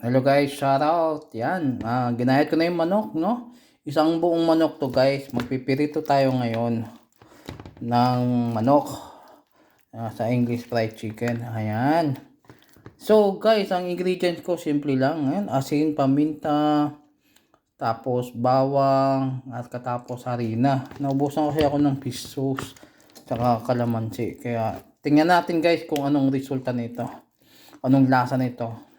Hello guys, shout out. Yan, ginayat ko na yung manok, no? Isang buong manok to guys. Magpipirito tayo ngayon ng manok sa English fried chicken. Ayan. So guys, ang ingredients ko simple lang. Ayan, asin, paminta, tapos bawang, at katapos harina. Naubusan kasi ako ng fish sauce saka kalamansi. Kaya tingnan natin guys kung anong resulta nito. Anong lasa nito.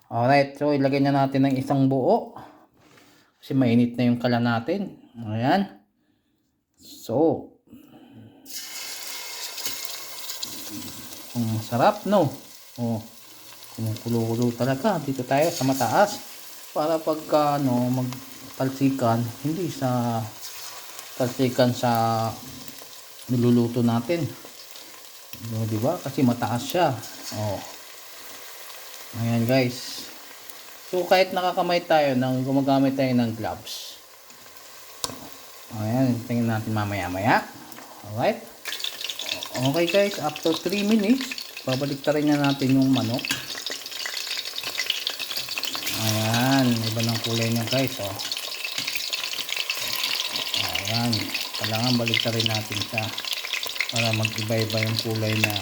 Alright, so ilagay na natin ng isang buo. Kasi mainit na yung kala natin. Ayan. So, sarap no. Oh, kumukulo-kulo talaga. Dito tayo sa mataas. Para pagka magtalsikan, hindi sa talsikan sa niluluto natin. Di ba? Kasi mataas siya. Oh. Ayan guys. So kahit nakakamay tayo, gumagamit tayo ng gloves. Ayan, tingnan natin mamaya-maya. Alright. Okay guys, after 3 minutes, babalik rin na natin yung manok. Ayan, iba ng kulay niya guys. Oh. Ayan, kailangan balik rin natin siya para mag-iba-iba yung kulay niya.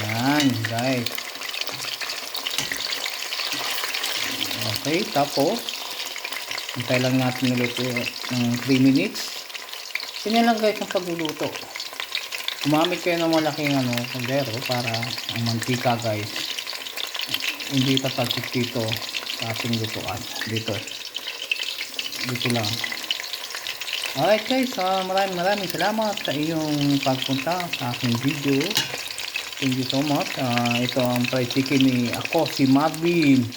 Ayan guys. Okay, tapos hintay lang natin ulit ng 3 minutes. Ganyan lang guys ang pagluluto. Gumamit kayo ng malaking kaldero para ang mantika guys hindi tatalsik dito sa ating lutuan. Dito lang. Alright guys, maraming salamat sa iyong pagpunta sa aking video. Thank you so much. Ito ang fried chicken ni ako, si Marvin.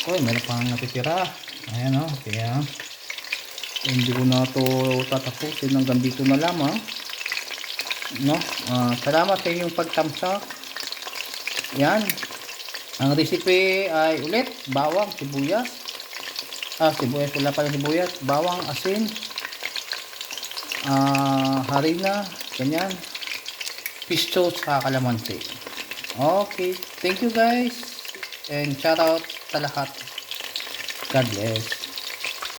Oy, meron pang natitira. Ayan o. Kaya hindi ko na ito tatapusin. Hanggang dito na lamang. No? Salamat sa inyong pagtamsak. Yan. Ang recipe ay ulit. Bawang, sibuyas. Sibuyas. Wala pala sibuyas. Bawang, asin. Harina. Ganyan. Fish sauce sa kalamansi. Okay. Thank you guys. And shout out sa lahat. God bless.